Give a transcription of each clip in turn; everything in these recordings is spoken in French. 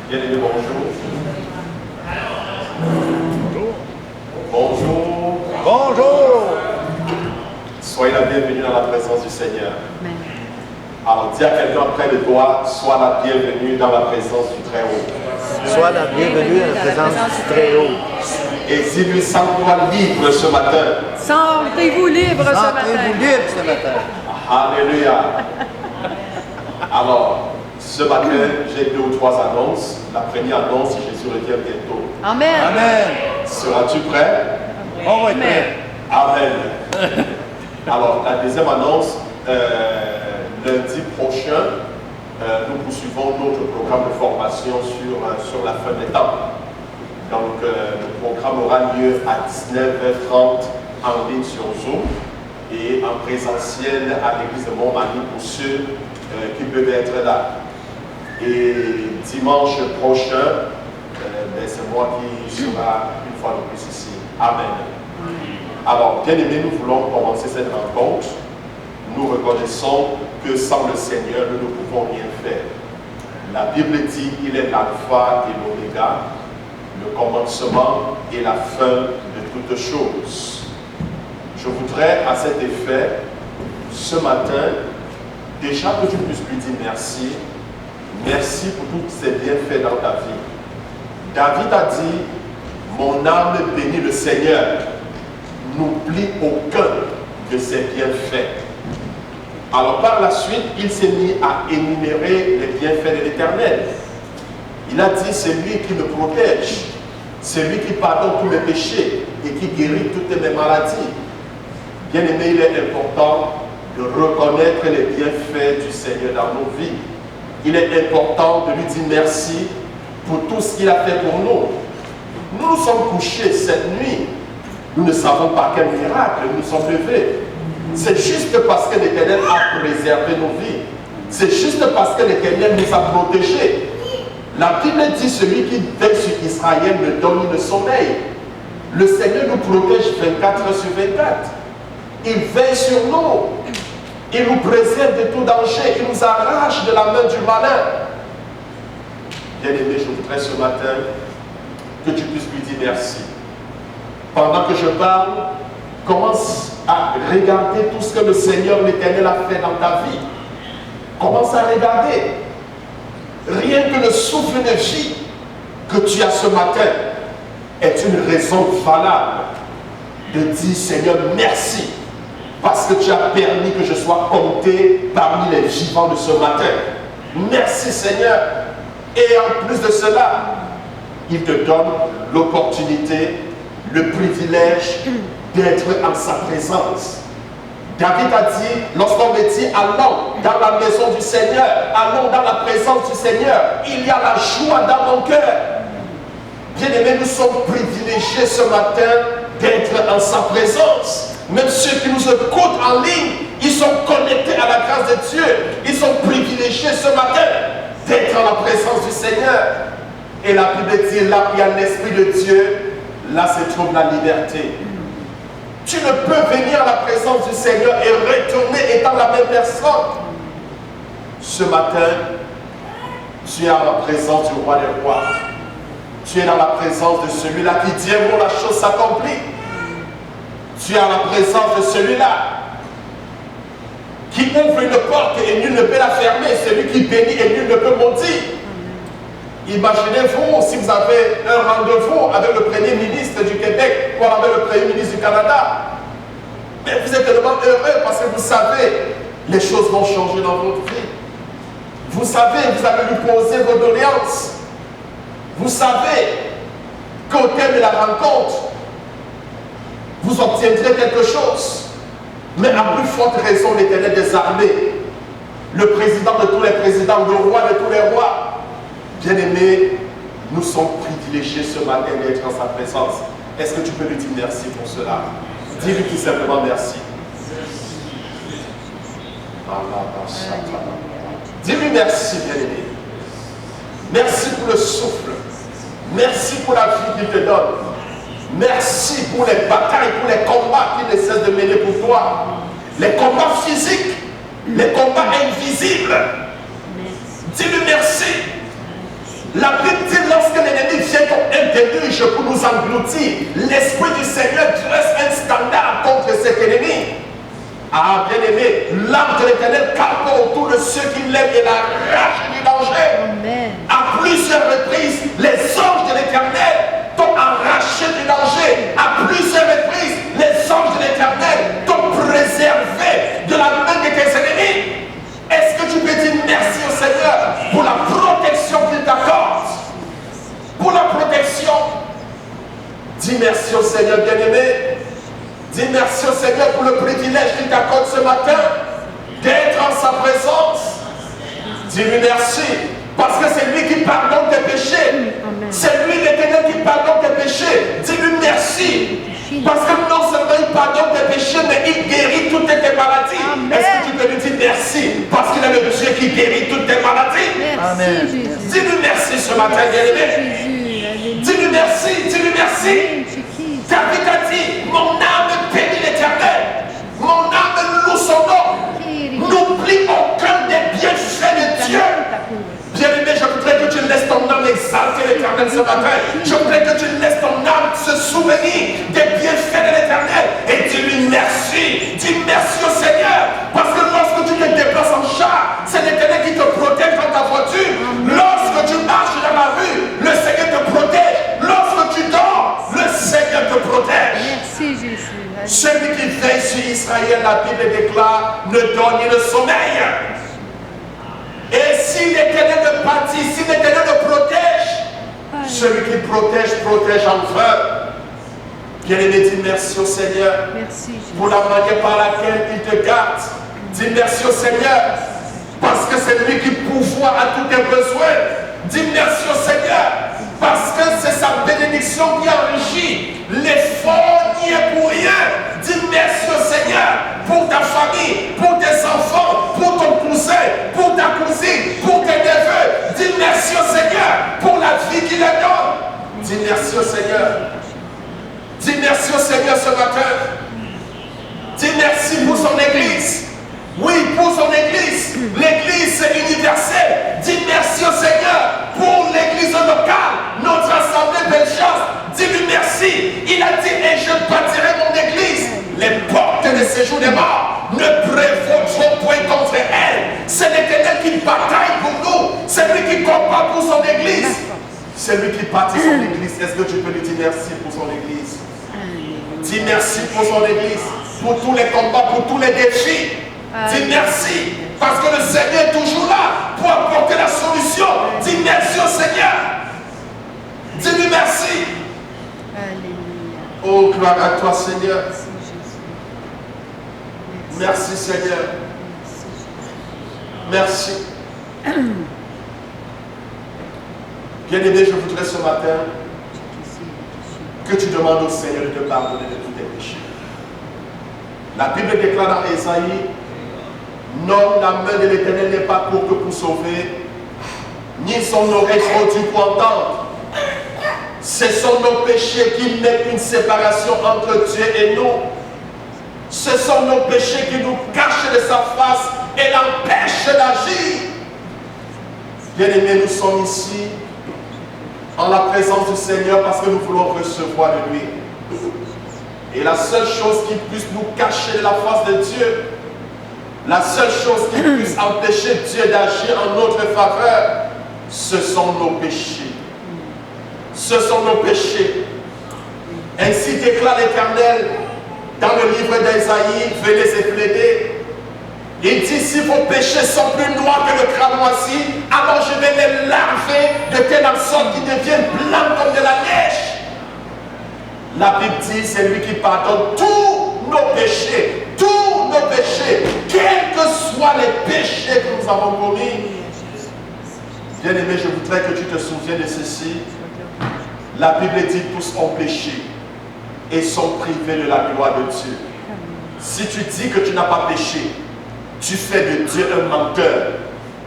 Bien-aimés, bonjour. Bonjour. Bonjour. Soyez la bienvenue dans la présence du Seigneur. Amen. Alors, dis à quelqu'un près de toi, sois la bienvenue dans la présence du Très-Haut. Sois la bienvenue à la présence du Très-Haut. Et dis-lui, sens-toi libre ce matin. Sentez-vous libre ce matin. Sentez-vous libre ce matin. Alléluia. Alors, ce matin, j'ai 2 ou 3 annonces. La première annonce, Jésus revient bientôt. Amen. Amen. Seras-tu prêt? On va être prêts. Amen. Alors, la deuxième annonce, lundi prochain, nous poursuivons notre programme de formation sur la fin des temps. Donc, le programme aura lieu à 19h30 en ligne sur Zoom et en présentiel à l'église de Montmagny pour ceux qui peuvent être là. Et dimanche prochain, c'est moi qui sera une fois de plus ici. Amen. Alors, bien aimés, nous voulons commencer cette rencontre. Nous reconnaissons que sans le Seigneur, nous ne pouvons rien faire. La Bible dit qu'il est l'alpha et l'oméga, le commencement et la fin de toutes choses. Je voudrais à cet effet, ce matin, déjà que tu puisses lui dire merci. Merci pour tous ces bienfaits dans ta vie. David a dit, mon âme bénit le Seigneur. N'oublie aucun de ses bienfaits. Alors par la suite, il s'est mis à énumérer les bienfaits de l'Éternel. Il a dit, c'est lui qui me protège, c'est lui qui pardonne tous mes péchés et qui guérit toutes mes maladies. Bien aimé, il est important de reconnaître les bienfaits du Seigneur dans nos vies. Il est important de lui dire merci pour tout ce qu'il a fait pour nous. Nous nous sommes couchés cette nuit. Nous ne savons pas quel miracle nous sommes levés. C'est juste parce que l'Éternel a préservé nos vies. C'est juste parce que l'Éternel nous a protégés. La Bible dit, celui qui veille sur Israël ne donne le sommeil. Le Seigneur nous protège 24 heures sur 24. Il veille sur nous. Il nous préserve de tout danger. Il nous arrache de la main du malin. Bien-aimé, je voudrais ce matin que tu puisses lui dire merci. Pendant que je parle, commence à regarder tout ce que le Seigneur l'Éternel a fait dans ta vie. Commence à regarder. Rien que le souffle de vie que tu as ce matin est une raison valable de dire, Seigneur, merci. Parce que tu as permis que je sois compté parmi les vivants de ce matin. Merci Seigneur. Et en plus de cela, il te donne l'opportunité, le privilège d'être en sa présence. David a dit, lorsqu'on me dit allons dans la maison du Seigneur, allons dans la présence du Seigneur, il y a la joie dans mon cœur. Bien-aimés, nous sommes privilégiés ce matin d'être en sa présence. Même ceux qui nous écoutent en ligne, ils sont connectés à la grâce de Dieu. Ils sont privilégiés ce matin d'être en la présence du Seigneur. Et la Bible dit, là où il y a l'Esprit de Dieu, là se trouve la liberté. Tu ne peux venir à la présence du Seigneur et retourner étant la même personne. Ce matin, tu es à la présence du roi des rois. Tu es dans la présence de celui-là qui dit un mot, la chose s'accomplit. Tu es à la présence de celui-là qui ouvre une porte et nul ne peut la fermer, celui qui bénit et nul ne peut maudire. Imaginez-vous si vous avez un rendez-vous avec le Premier ministre du Québec ou avec le Premier ministre du Canada. Mais vous êtes tellement heureux parce que vous savez, les choses vont changer dans votre vie. Vous savez, vous allez lui poser vos doléances. Vous savez qu'au terme de la rencontre, vous obtiendrez quelque chose. Mais à plus forte raison, l'Éternel des armées, le président de tous les présidents, le roi de tous les rois, bien-aimés, nous sommes privilégiés ce matin d'être en sa présence. Est-ce que tu peux lui dire merci pour cela? Dis-lui tout simplement merci. Dis-lui merci, bien-aimé. Merci pour le souffle. Merci pour la vie qu'il te donne. Merci pour les batailles, pour les combats qu'il ne cesse de mener pour toi. Les combats physiques, les combats invisibles. Dis-lui merci. La Bible dit lorsque l'ennemi vient comme un déluge pour nous engloutir, l'Esprit du Seigneur dresse un standard contre cet ennemi. Ah, bien-aimé, l'âme de l'Éternel campe autour de ceux qui l'aiment et l'arrache du danger. Amen. À plusieurs reprises, les anges de l'Éternel t'ont arraché du danger. À plusieurs reprises, les anges de l'Éternel t'ont préservé de la main de tes ennemis. Est-ce que tu peux dire merci au Seigneur pour la protection qu'il t'accorde? Pour la protection. Dis merci au Seigneur, bien-aimé. Dis merci au Seigneur pour le privilège qu'il t'accorde ce matin d'être en sa présence. Dis-lui merci. Parce que c'est lui qui pardonne tes péchés. C'est lui l'Éternel qui pardonne tes péchés. Dis-lui merci. Parce que non seulement il pardonne tes péchés, mais il guérit toutes tes maladies. Est-ce que tu peux lui dire merci? Parce qu'il est le Dieu qui guérit toutes tes maladies. Merci, Jésus. Dis-lui merci ce matin, bien-aimé. Jésus. Dis-lui merci, dis-lui merci. David a dit, mon âme bénit l'Éternel. Mon âme loue son nom. N'oublie aucun des bienfaits de Dieu. Bien-aimé, je voudrais que tu laisses ton âme exalter l'Éternel ce matin. Je voudrais que tu laisses ton âme se souvenir des bienfaits de l'Éternel. Et dis-lui merci. Dis merci au Seigneur. Parce que lorsque tu te déplaces en char, c'est l'Éternel qui te protège dans ta voiture. Lorsque tu marches dans la rue, le Seigneur te protège. Lorsque tu dors, le Seigneur te protège. Merci, Jésus. Celui qui veille sur Israël, la Bible déclare, ne dort ni ne sommeille. Et si l'Éternel ne partit, si l'Éternel ne protège, celui qui protège, protège en vrai. Bien-aimé, dis merci au Seigneur. Merci, Jésus. Pour la manière par laquelle il te garde. Dis merci au Seigneur. Parce que c'est lui qui pourvoit à tous tes besoins. Dis merci au Seigneur. Parce que c'est sa bénédiction qui enrichit. L'effort n'y est pour rien. Dis merci au Seigneur pour ta famille, pour tes enfants, pour ton cousin, pour ta cousine, pour tes neveux. Dis merci au Seigneur pour la vie qu'il leur donne. Dis merci au Seigneur. Dis merci au Seigneur ce matin. Dis merci pour son Église. Oui, pour son Église. L'Église universelle. Dis merci au Seigneur pour l'Église locale, notre assemblée Bellechasse. Dis-lui merci. Il a dit, et je bâtirai mon Église. Les portes de séjour des morts ne prévaudront point contre elle. C'est l'Éternel qui bataille pour nous. C'est lui qui combat pour son Église. C'est lui qui bâtit son Église. Est-ce que tu peux lui dire merci pour son Église? Dis merci pour son Église, pour tous les combats, pour tous les défis. Dis merci, parce que le Seigneur est toujours là pour apporter la solution. Dis merci au Seigneur. Dis-lui merci. Alléluia. Oh, gloire à toi, Seigneur. Merci, Jésus. Merci, Seigneur. Merci. Bien-aimé, je voudrais ce matin que tu demandes au Seigneur de te pardonner de tous tes péchés. La Bible déclare dans Ésaïe, non, la main de l'Éternel n'est pas courte pour sauver, ni son oreille trop dure pour entendre. Ce sont nos péchés qui mettent une séparation entre Dieu et nous. Ce sont nos péchés qui nous cachent de sa face et l'empêchent d'agir. Bien-aimés, nous sommes ici en la présence du Seigneur parce que nous voulons recevoir de lui. Et la seule chose qui puisse nous cacher de la face de Dieu, la seule chose qui puisse empêcher Dieu d'agir en notre faveur, ce sont nos péchés. Ce sont nos péchés. Ainsi déclare l'Éternel dans le livre d'Ésaïe, venez et plaider. Il dit, si vos péchés sont plus noirs que le cramoisi, alors je vais les laver de telle sorte qu'ils deviennent blancs comme de la neige. La Bible dit, c'est lui qui pardonne tous nos péchés, quels que soient les péchés que nous avons commis. Bien-aimé, je voudrais que tu te souviennes de ceci. La Bible dit, tous ont péché et sont privés de la gloire de Dieu. Si tu dis que tu n'as pas péché, tu fais de Dieu un menteur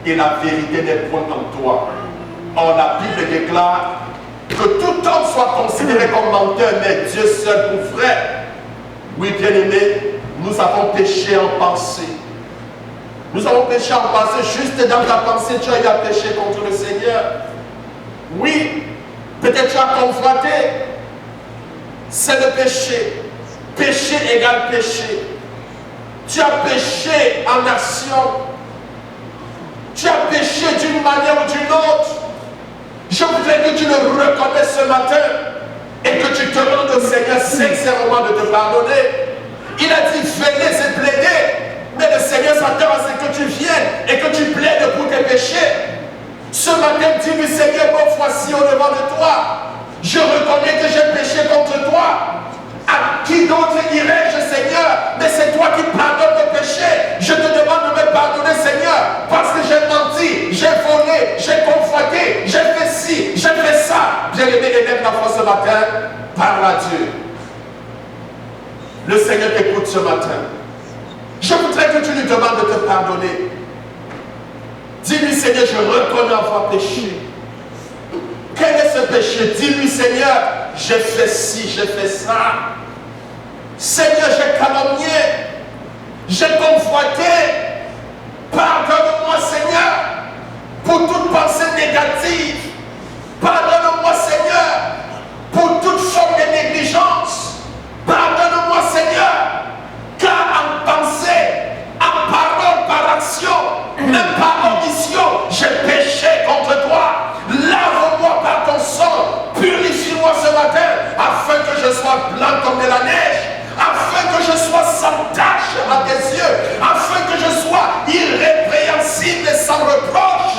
et la vérité n'est point en toi. Or, la Bible déclare que tout homme soit considéré comme menteur, mais Dieu seul pour vrai. Oui, bien-aimé, nous avons péché en pensée. Nous avons péché en pensée, juste dans ta pensée, tu as péché contre le Seigneur. Oui, peut-être tu as convoité. C'est le péché. Péché égale péché. Tu as péché en action. Tu as péché d'une manière ou d'une autre. Je voudrais que tu le reconnaisses ce matin et que tu demandes au Seigneur sincèrement de te pardonner. Il a dit, venez et plaidez. Mais le Seigneur s'attend à ce que tu viennes et que tu plaides pour tes péchés. Ce matin, dis-lui, Seigneur, me voici au-devant de toi. Je reconnais que j'ai péché contre toi. À qui d'autre irai-je, Seigneur? Mais c'est toi qui pardonnes mes péchés. Je te demande de me pardonner, Seigneur, parce que j'ai menti, j'ai volé, j'ai convoité, j'ai fait ci, j'ai fait ça. Bien-aimé, élève la foi ce matin, parle à Dieu. Le Seigneur t'écoute ce matin. Je voudrais que tu lui demandes de te pardonner. Dis-lui, Seigneur, je reconnais avoir péché. Quel est ce péché? Dis-lui, Seigneur, j'ai fait ci, j'ai fait ça. Seigneur, j'ai calomnié, j'ai convoité. Pardonne-moi, Seigneur, pour toute pensée négative. Pardonne-moi, Seigneur, pour toute forme de négligence. Pardonne-moi, Seigneur, car en pensée, en parole, par action, même par omission, j'ai péché contre toi. Lave-moi par ton sang, purifie-moi ce matin, afin que je sois blanc comme de la neige, afin que je sois sans tache à tes yeux, afin que je sois irrépréhensible et sans reproche.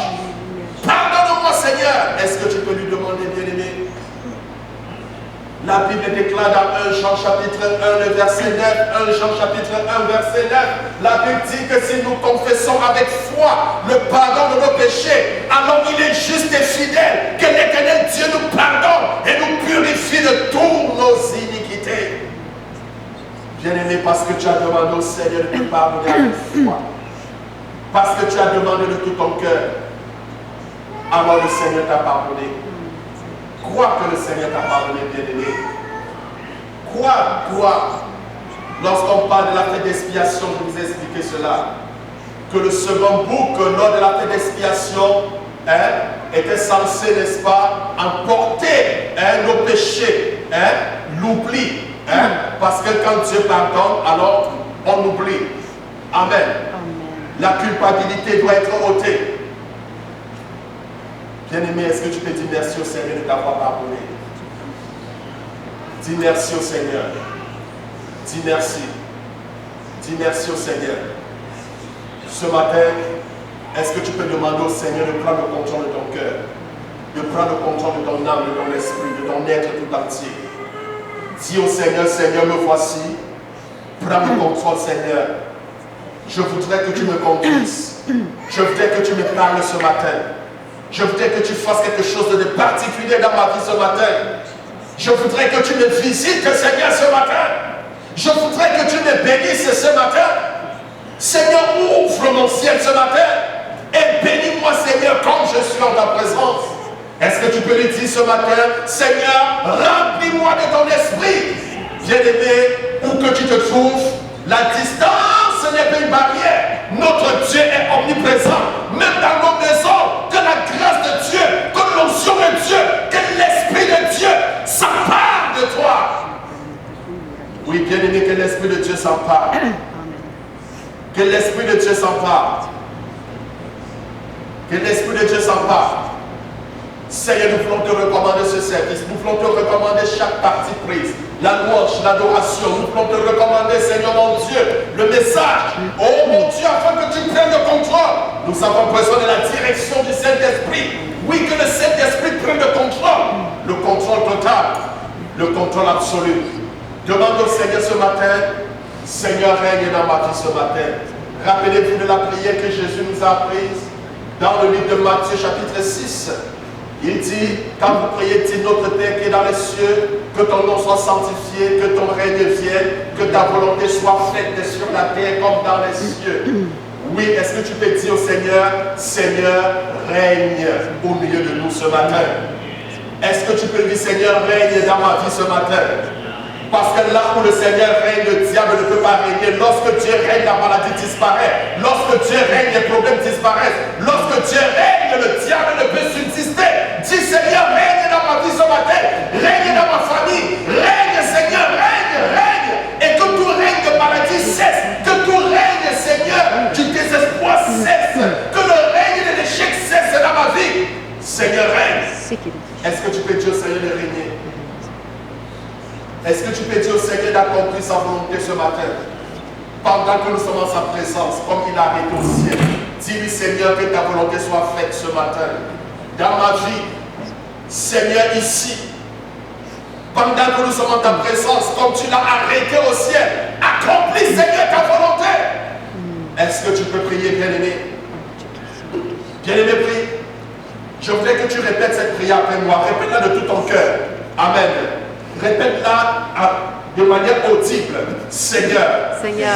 Pardonne-moi, Seigneur. Est-ce que tu peux lui demander, bien-aimé? La Bible déclare dans 1 Jean chapitre 1, le verset 9, 1 Jean chapitre 1, verset 9, la Bible dit que si nous confessons avec foi le pardon de nos péchés, alors il est juste et fidèle que l'Éternel Dieu nous pardonne et nous purifie de toutes nos iniquités. Bien-aimé, parce que tu as demandé au Seigneur de te pardonner avec foi, parce que tu as demandé de tout ton cœur, alors le Seigneur t'a pardonné. Crois que le Seigneur t'a pardonné, bien-aimé. Crois. Lorsqu'on parle de la fête d'expiation, je vous ai expliqué cela. Que le second bouc, lors de la fête d'expiation, était censé, n'est-ce pas, emporter nos péchés, l'oubli. Parce que quand Dieu pardonne, alors on oublie. Amen. La culpabilité doit être ôtée. Bien-aimé, est-ce que tu peux dire merci au Seigneur de t'avoir pardonné? Dis merci au Seigneur. Dis merci. Dis merci au Seigneur. Ce matin, est-ce que tu peux demander au Seigneur de prendre le contrôle de ton cœur, de prendre le contrôle de ton âme, de ton esprit, de ton être tout entier? Dis au Seigneur, Seigneur, me voici. Prends le contrôle, Seigneur. Je voudrais que tu me conduises. Je voudrais que tu me parles ce matin. Je voudrais que tu fasses quelque chose de particulier dans ma vie ce matin. Je voudrais que tu me visites, Seigneur, ce matin. Je voudrais que tu me bénisses ce matin. Seigneur, ouvre mon ciel ce matin et bénis-moi, Seigneur, comme je suis en ta présence. Est-ce que tu peux lui dire ce matin, Seigneur, remplis-moi de ton esprit. Bien-aimé, où que tu te trouves, la distance n'est pas une barrière. Notre Dieu est omniprésent, même dans nos maisons. Que la grâce de Dieu, que l'onction de Dieu, que l'Esprit de Dieu s'empare de toi. Oui, bien-aimé, que l'Esprit de Dieu s'empare. Que l'Esprit de Dieu s'empare. Que l'Esprit de Dieu s'empare. Seigneur, nous voulons te recommander ce service. Nous voulons te recommander chaque partie prise. La louange, l'adoration. Nous voulons te recommander, Seigneur mon Dieu, le message. Oh mon Dieu, afin que tu prennes le contrôle. Nous avons besoin de la direction du Saint-Esprit. Oui, que le Saint-Esprit prenne le contrôle total, le contrôle absolu. Demande au Seigneur ce matin, Seigneur, règne dans ma vie ce matin. Rappelez-vous de la prière que Jésus nous a apprise dans le livre de Matthieu chapitre 6. Il dit, quand vous priez, dites notre Père qui est dans les cieux, que ton nom soit sanctifié, que ton règne vienne, que ta volonté soit faite sur la terre comme dans les cieux. Oui, est-ce que tu peux dire au Seigneur, Seigneur, règne au milieu de nous ce matin? Est-ce que tu peux dire, Seigneur, règne dans ma vie ce matin? Parce que là où le Seigneur règne, le diable ne peut pas régner. Lorsque Dieu règne, la maladie disparaît. Lorsque Dieu règne, les problèmes disparaissent. Lorsque Dieu règne, le diable ne peut subsister. Dis, Seigneur, Seigneur, règne. 席で Est-ce que tu peux dire au Seigneur de régner? Est-ce que tu peux dire au Seigneur d'accomplir sa volonté ce matin? Pendant que nous sommes en sa présence, comme il a arrêté au ciel. Dis-lui, Seigneur, que ta volonté soit faite ce matin. Dans ma vie, Seigneur, ici. Pendant que nous sommes en ta présence, comme tu l'as arrêté au ciel, accomplis, Seigneur, ta volonté. Est-ce que tu peux prier, bien-aimé? Bien-aimé, prie. Je voudrais que tu répètes cette prière après moi. Répète-la de tout ton cœur. Amen. Répète-la de manière audible. Seigneur, Seigneur,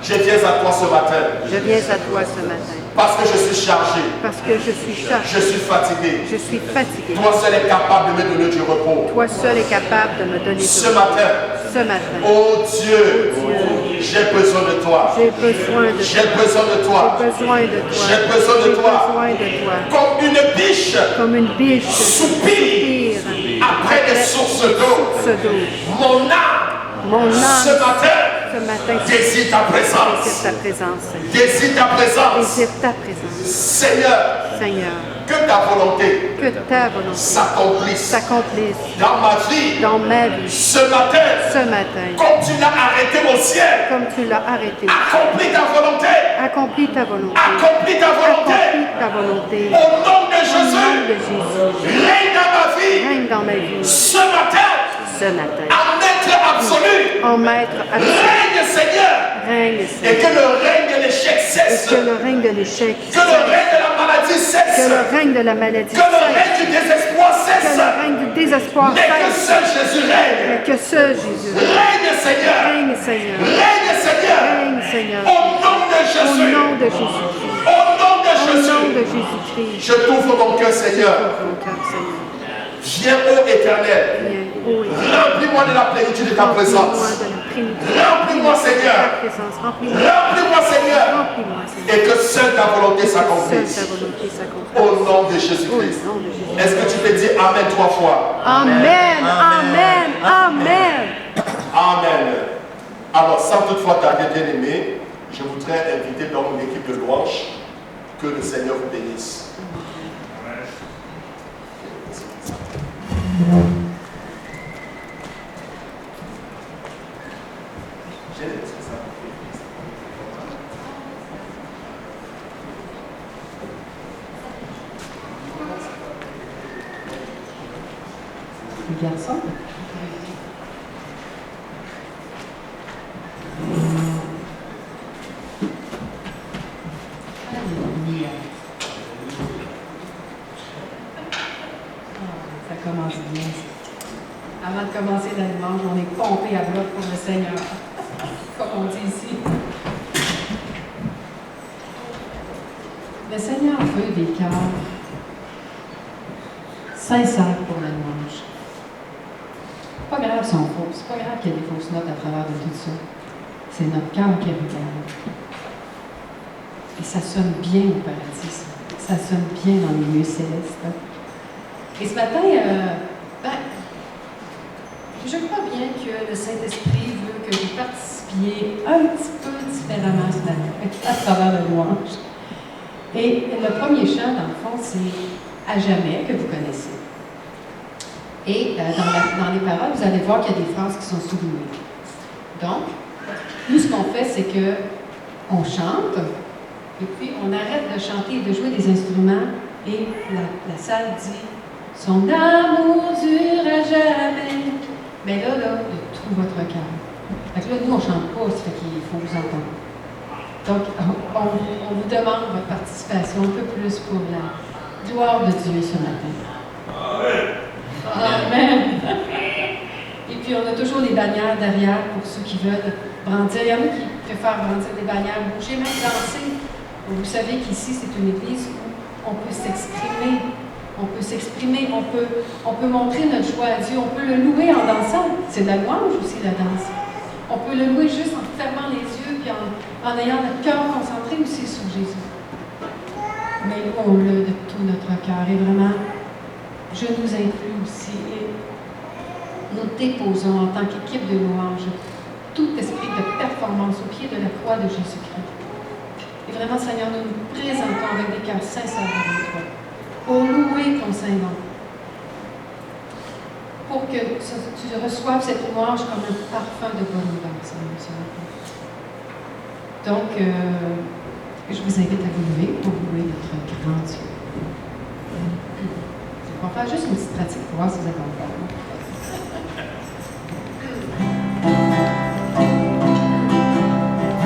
je viens à toi ce matin. je viens à toi ce matin Parce que je suis chargé. parce que je suis chargé, Je suis fatigué. je suis fatigué. Toi seul est capable de me donner du repos. Toi seul est capable de me donner Ce du matin, ce matin. oh Dieu, j'ai besoin de toi. J'ai besoin de J'ai toi. besoin de toi. J'ai besoin de toi. J'ai besoin de J'ai toi. besoin de toi. Comme une biche Comme une biche soupire soupire après des sources d'eau. source d'eau. Mon âme, Mon ce âme, matin, ce matin, désire ta présence. désire ta présence, Seigneur. Désire ta présence. Désire ta présence, Seigneur, Seigneur. que ta volonté Que ta volonté s'accomplisse s'accomplisse dans ma vie dans ma vie ce matin. ce matin. Comme tu l'as arrêté au ciel, Comme tu l'as arrêté. accomplis ta volonté. Accomplis ta volonté. Accomplis ta volonté. Accomplis ta volonté. Au nom de Au nom Jésus, de Jésus. règne dans ma vie Règne dans ma vie ce matin, ce matin. en maître absolu. En maître absolu. Règne, Seigneur, Règne, et Seigneur. que le règne de l'échec Et cesse. que le règne de l'échec Que le règne de la maladie cesse. que le règne de la maladie Que le cesse. règne du désespoir Que cesse. le règne du désespoir Mais que cesse. seul Jésus règne. Mais que seul Jésus Règne, Seigneur. règne, Seigneur. Règne, Seigneur. Règne, Seigneur. Au nom de Au Jésus. nom de Jésus-Christ. Au nom de Au nom Jésus. de Jésus-Christ. Je t'ouvre mon cœur, Seigneur. Ouvre mon cœur, Seigneur. Viens, ô Éternel. Viens, ô Éternel. Remplis-moi de la plénitude de ta Remplis-moi présence. de la plénitude. Remplis-moi, Seigneur. Ta présence. Remplis-moi. Remplis-moi, Seigneur. Remplis-moi, Seigneur. Et que seule ta volonté Seule s'accomplisse. ta volonté s'accomplisse. Au nom de Au Jésus-Christ. nom de Jésus. Est-ce que tu peux dire Amen 3 fois? Amen. Amen. Amen. Amen. Alors, sans toutefois tarder, bien-aimé, je voudrais inviter donc l'équipe de louange. Que le Seigneur vous bénisse. Les garçons. Alléluia. Ça commence bien. Avant de commencer la louange, on est pompé à bloc pour le Seigneur. Comme on dit ici. Le Seigneur veut des cœurs sincères pour la louange. C'est pas grave si on fausse, c'est pas grave qu'il y ait des fausses notes à travers de tout ça. C'est notre cœur qui regarde. Et ça sonne bien au paradis, ça. Ça sonne bien dans les lieux célestes. Et ce matin, je crois bien que le Saint-Esprit veut que vous participiez un petit peu différemment ce matin, à travers la louange. Et le premier chant, dans le fond, c'est « À jamais » que vous connaissez. Et dans les paroles, vous allez voir qu'il y a des phrases qui sont soulignées. Donc, nous, ce qu'on fait, c'est qu'on chante, et puis on arrête de chanter et de jouer des instruments, et la salle dit « Son amour dure à jamais ». Mais là, de tout votre cœur. Fait que là, nous, on ne chante pas, ça fait qu'il faut vous entendre. Donc, on vous demande votre participation un peu plus pour la gloire de Dieu ce matin. Amen. Amen. Et puis, on a toujours les bannières derrière pour ceux qui veulent brandir. Il y en a qui préfèrent brandir des bannières, bouger, même danser. Vous savez qu'ici, c'est une église où on peut s'exprimer. On peut s'exprimer, on peut montrer notre joie à Dieu, on peut le louer en dansant. C'est de la louange aussi, la danse. On peut le louer juste en fermant les yeux et en ayant notre cœur concentré aussi sur Jésus. Mais louons-le de tout notre cœur. Et vraiment, je nous inclus aussi. Et nous déposons en tant qu'équipe de louange tout esprit de performance au pied de la croix de Jésus-Christ. Et vraiment, Seigneur, nous nous présentons avec des cœurs sincères devant toi. Pour louer ton Saint-Nom. Pour que tu reçoives cette louange comme un parfum de bonne odeur, Seigneur, ce matin. Donc, je vous invite à vous lever pour louer notre grand Dieu. On va faire juste une petite pratique pour voir si vous êtes encore.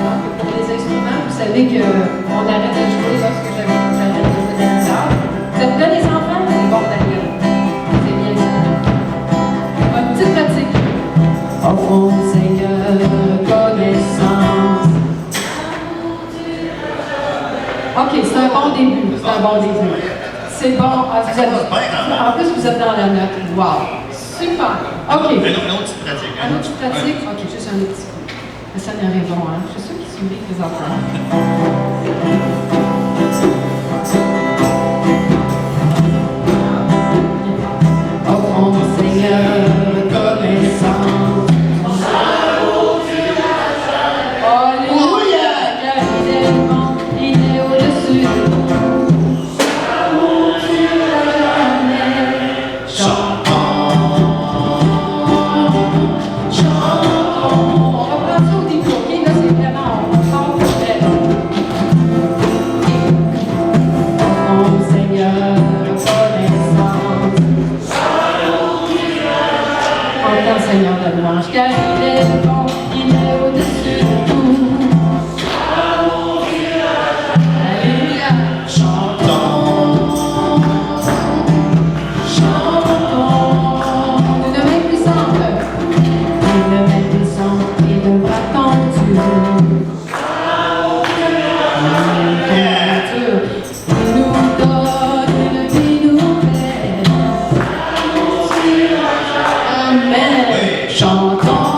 Donc, pour les instruments, vous savez qu'on arrête de jouer lorsque j'arrête de jouer de la guitare. Vous êtes prêts, les enfants? C'est bon d'aller. C'est bien ça. Une petite pratique. Offrons au Seigneur reconnaissance. OK, c'est un bon début. C'est un bon début. C'est bon. En plus, vous êtes dans la note. Wow. Super. OK. Une autre petite pratique. Un autre petite pratique? OK, juste un autre petit peu. Le Seigneur est bon, hein? Je suis sûre qu'il sourit les enfants. Offrons au Seigneur reconnaissance. Alléluia! Car il est bon, il est au-dessus de nous. Seigneur de louange, car il est bon, il est au-dessus de tout. Alléluia, chantons, chantons, une main puissante, et le bras tendu. Il nous donne une vie nouvelle. Amen. Chantons,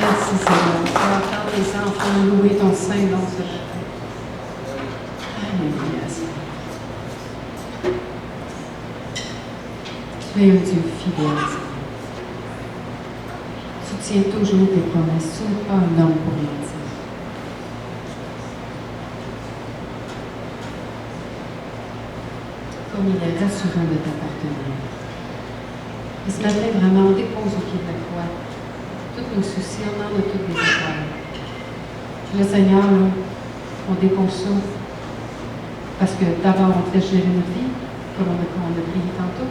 Merci Seigneur. sein, non, ça. Alléluia, Seigneur. Tu es un Dieu fidèle, Seigneur. Tu tiens toujours tes promesses. Tu n'es pas un homme pour mentir. Comme il est rassurant de t'appartenir. Et ce matin, vraiment, on dépose au pied de la croix tous nos soucis, on en a toutes les étoiles. Le Seigneur, là, on dépose ça parce que d'abord, on te laisse gérer notre vie, comme on a prié tantôt,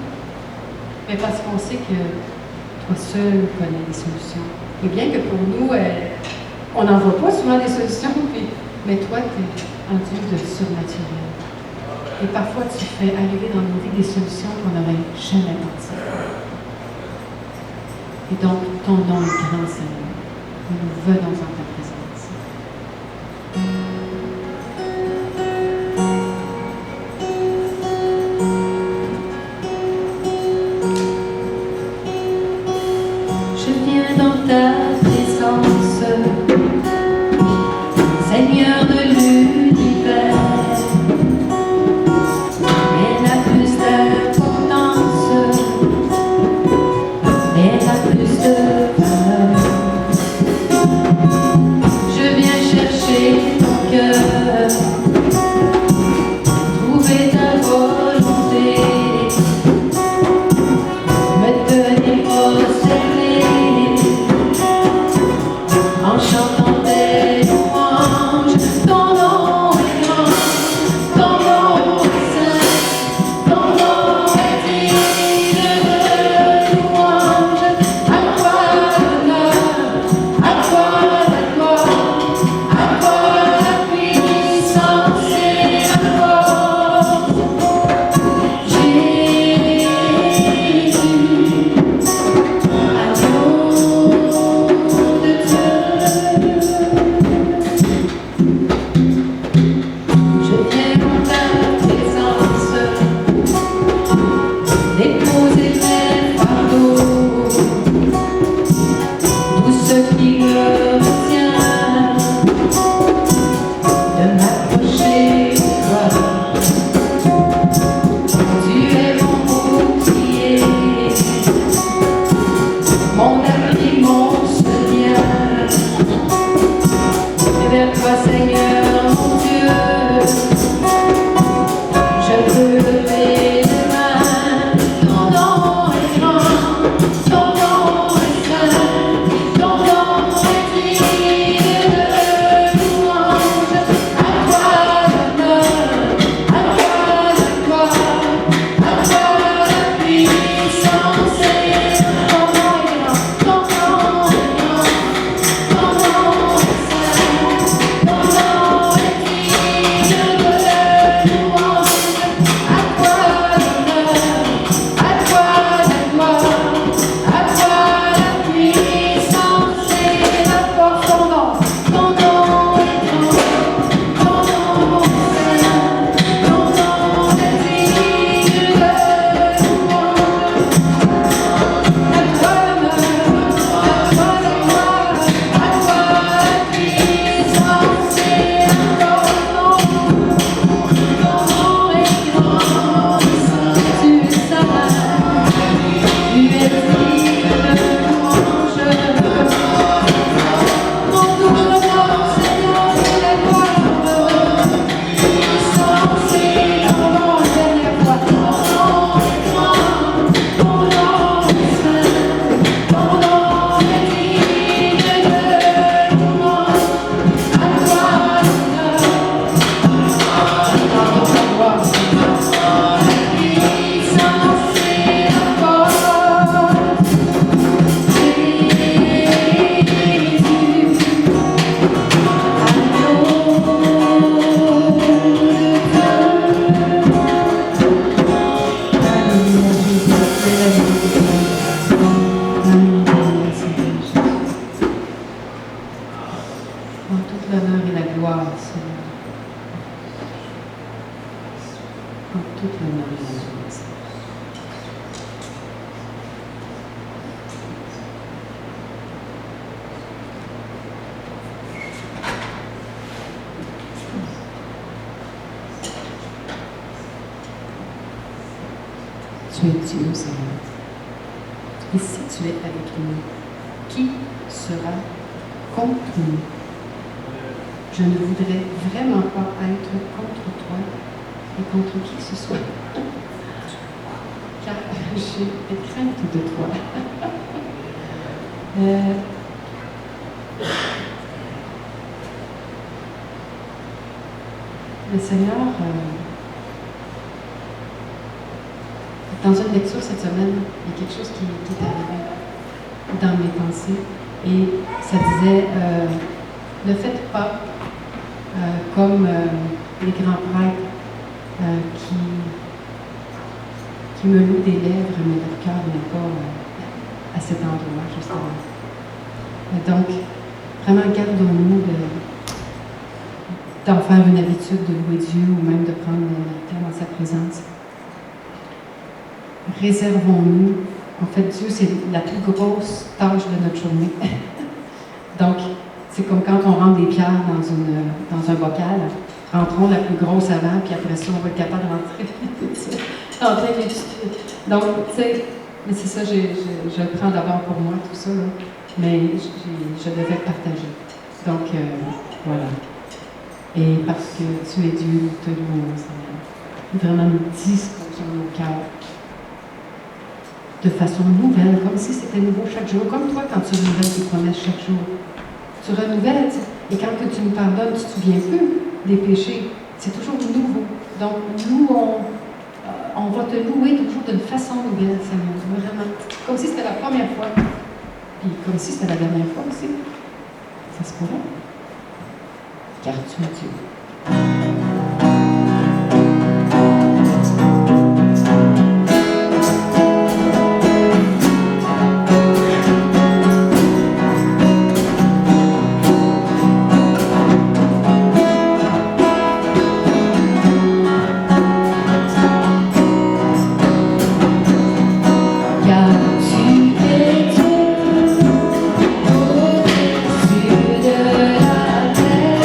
mais parce qu'on sait que toi seul connais les solutions. Et bien que pour nous, on n'en voit pas souvent des solutions, mais toi, tu es un Dieu de surnaturel. Et parfois, tu fais arriver dans nos vies des solutions qu'on n'aurait jamais pensées. Et donc, ton nom est grand, Seigneur. Et nous venons en ta présence. Je viens dans ta présence, Seigneur de l'univers. Elle a plus d'importance, elle a plus de valeur. Je viens chercher ton cœur, trouver ta volonté, me tenir prosterné en chantant tes louanges. Ton nom est grand, ton nom est saint, ton nom est digne de louange. À toi l'honneur, à toi la gloire, à toi la puissance et la force. Jésus, agneau de Dieu. Je viens dans ta présence, déposer mes fardeaux, tout ce qui me retient de m'approcher de toi. Tu es mon bouclier, mon abri, mon soutien. Et vers toi, Seigneur, mon Dieu, je peux lever les mains. Ton nom est grand, ton nom est saint, ton nom est digne de louange. À toi l'honneur, à toi la gloire, à toi la puissance et ton nom est grand, ton nom est grand, ton nom est saint, ton nom est digne de louange. À toi l'honneur, à toi la gloire, à toi la puissance et la force. Ton nom est grand, ton nom est saint, ton nom est digne de louange. À toi l'honneur, à toi la gloire, à toi la puissance et la force. Ton nom est grand, tu es saint, tu es digne de louange. Mon double nom, Seigneur, c'est la gloire, puissance et ton nom, dernière fois. Ton nom est grand, ton nom est saint, ton nom est digne de louange. À toi l'honneur, à toi la gloire, la puissance et la force. Jésus, agneau de Dieu. Alléluia, Jésus, Alléluia, Seigneur Jésus. En toute l'honneur et la gloire, Seigneur. En toute l'honneur et la gloire, Seigneur. es Dieu, Seigneur. Et si tu es avec nous, qui sera contre nous? Je ne voudrais vraiment pas être contre toi et contre qui que ce soit, car j'ai crainte de toi. Le Seigneur, dans une lecture cette semaine, il y a quelque chose qui est arrivé dans mes pensées et ça disait ne faites pas comme les grands prêtres qui me louent des lèvres, mais leur cœur n'est pas à cet endroit, justement. Donc, vraiment, gardons-nous d'en faire une habitude de louer Dieu ou même de prendre le temps dans sa présence. Réservons-nous. En fait, Dieu, c'est la plus grosse tâche de notre journée. Donc, c'est comme quand on rentre des pierres dans un bocal. Rentrons la plus grosse avant, puis après ça, on va être capable de rentrer les petites. Donc, tu sais, mais c'est ça, je le prends d'abord pour moi, tout ça, là. Mais je devais le partager. Donc, voilà. Et parce que tu es Dieu, nous te louons, Seigneur. Vraiment, nous disposons nos cœurs de façon nouvelle, comme si c'était nouveau chaque jour. Comme toi, quand tu renouvelles tes promesses chaque jour. Tu renouvelles, et quand que tu nous pardonnes, tu ne te souviens plus des péchés. C'est toujours nouveau. Donc, nous, on va te louer toujours d'une façon nouvelle, Seigneur. Vraiment. Comme si c'était la première fois. Puis comme si c'était la dernière fois aussi. Ça se pourrait. Car tu es Dieu. Au-dessus de la terre.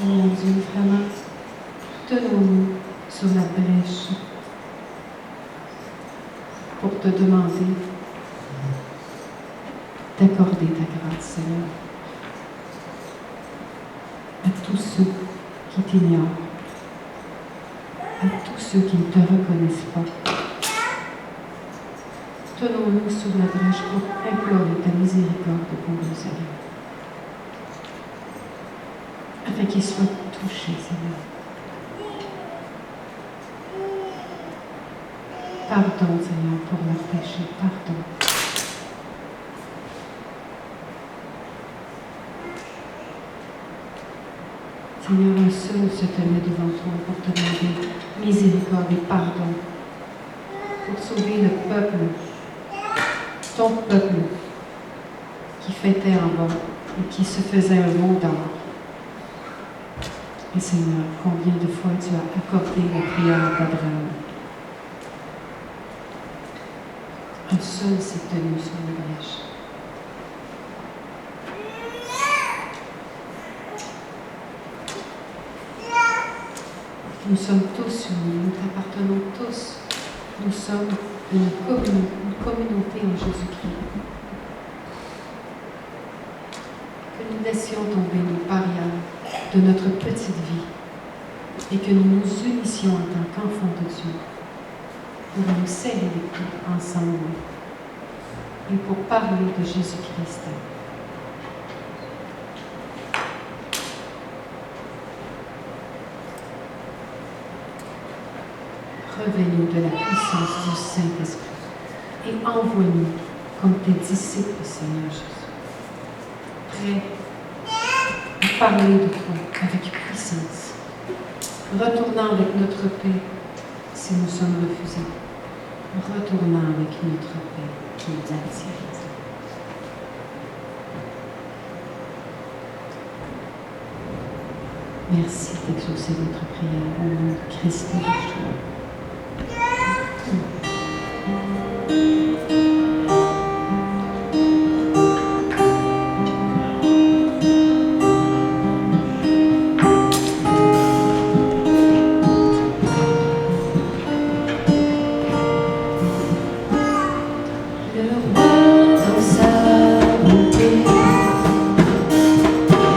Seigneur Dieu, vraiment, tenons-nous sur la brèche pour te demander d'accorder ta grâce, Seigneur, à tous ceux qui t'ignorent, à tous ceux qui ne te reconnaissent pas. Tenons-nous sur la brèche pour implorer ta miséricorde pour nous, Seigneur, afin qu'ils soient touchés, Seigneur. Pardon, Seigneur, pour leurs péchés, pardon. Seigneur, un seul se tenait devant toi pour te demander miséricorde et pardon, pour sauver le peuple, ton peuple, qui fêtait en bas et qui se faisait un mot d'or. Et Seigneur, combien de fois tu as accordé la prière d'Abraham? Un seul s'est tenu sur la brèche. Nous sommes tous unis, nous t'appartenons tous. Nous sommes une communauté en Jésus-Christ. Que nous laissions tomber nos barrières de notre petite vie et que nous nous unissions en tant qu'enfants de Dieu pour nous serrer les coudes ensemble et pour parler de Jésus-Christ. Revêt-nous de la puissance du Saint-Esprit et envoie-nous comme tes disciples, Seigneur Jésus, prêts à parler de toi avec puissance, retournant avec notre paix si nous sommes refusés, retournant avec notre paix qui nous attire. Merci d'exaucer notre prière au nom de Christ et Yeshua.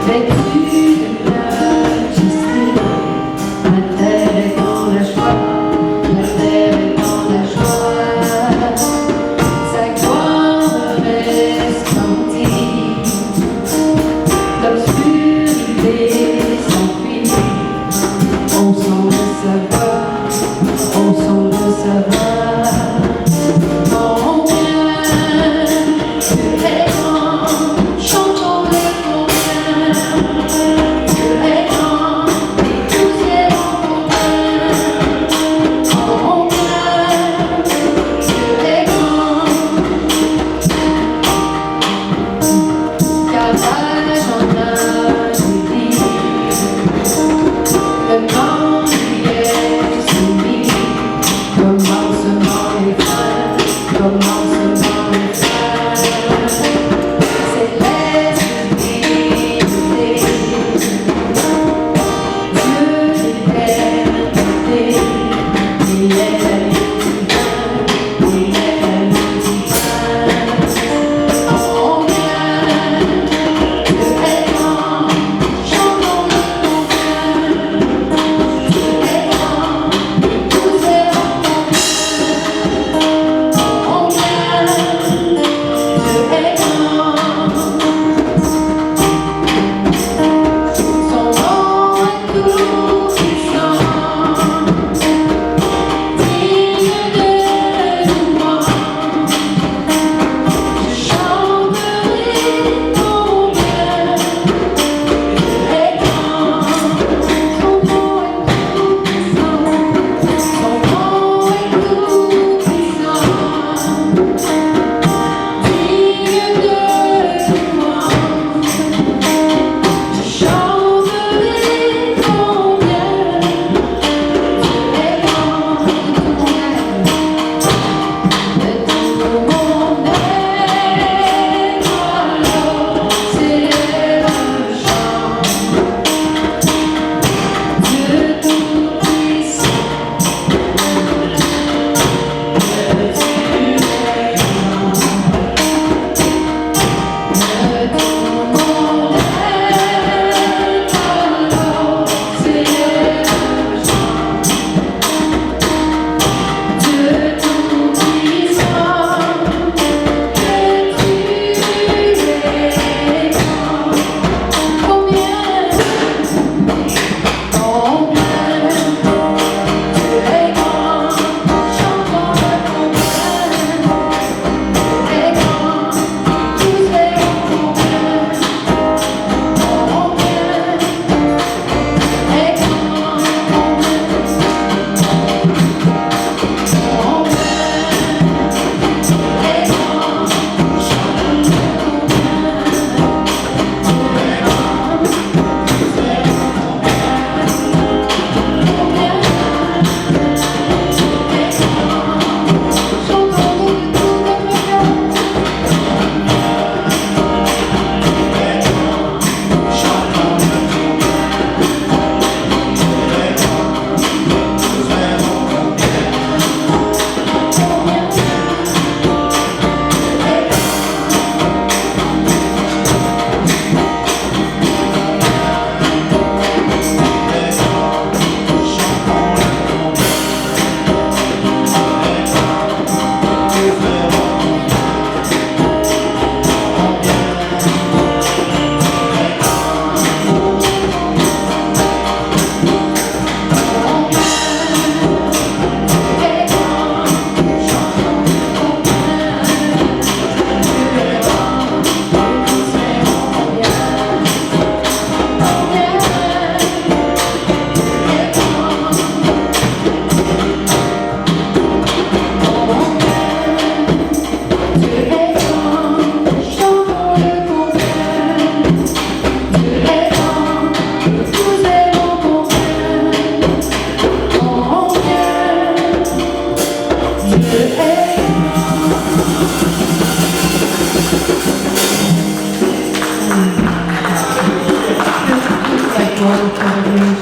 Vêtu de majesté, la terre est dans la joie.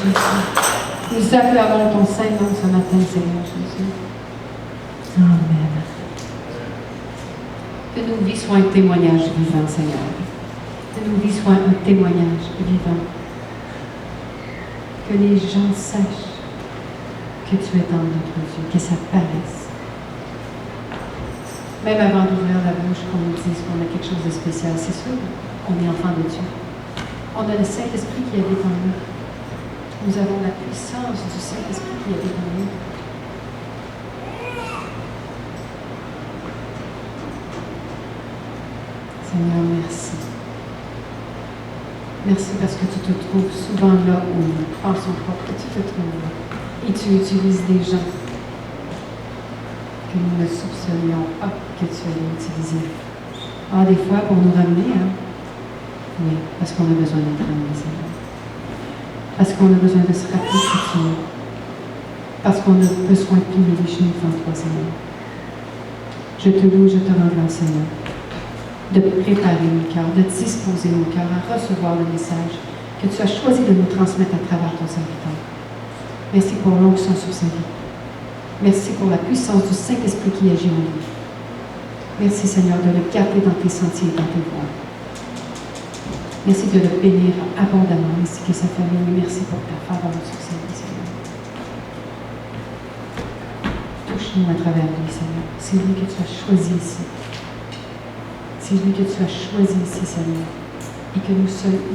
Jésus. Nous acclamons ton Saint-Nom ce matin, Seigneur Jésus. Amen. Que nos vies soient un témoignage vivant, Seigneur. Que nos vies soient un témoignage vivant. Que les gens sachent que tu es dans notre Dieu, que ça paraisse. Même avant d'ouvrir la bouche, qu'on nous dise qu'on a quelque chose de spécial, c'est sûr, on est enfant de Dieu. On a le Saint-Esprit qui habite en nous. Nous avons la puissance du Saint-Esprit qui habite en nous. Seigneur, merci. Merci parce que tu te trouves souvent là où nous pensons pas que tu te trouves là. Et tu utilises des gens que nous ne soupçonnions pas que tu allais utiliser. Ah, des fois pour nous ramener, hein? Oui, parce qu'on a besoin d'être ramené, Seigneur. Parce qu'on a besoin de se rappeler qui tu es. Parce qu'on a besoin de plier les genoux devant toi, Seigneur. Je te loue, je te rends grâce, Seigneur, de préparer nos cœurs, de disposer nos cœurs à recevoir le message que tu as choisi de nous transmettre à travers ton serviteur. Merci pour l'onction sur sa vie. Merci pour la puissance du Saint-Esprit qui agit en lui. Merci, Seigneur, de le garder dans tes sentiers et dans tes voies. Merci de le bénir abondamment, ainsi que sa famille. Merci pour ta faveur sur sa vie, Seigneur. Touche-nous à travers lui, Seigneur. C'est lui que tu as choisi ici. C'est lui que tu as choisi ici, Seigneur. Et que nous soyons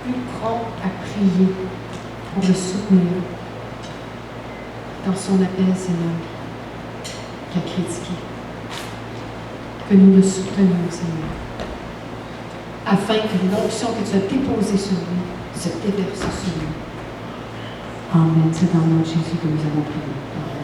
plus prompts à prier pour le soutenir dans son appel, Seigneur, qu'à critiquer. Que nous le soutenions, Seigneur, afin que l'onction que tu as déposée sur lui se déverse sur lui. Amen. C'est dans le nom de Jésus que nous avons prié. Amen.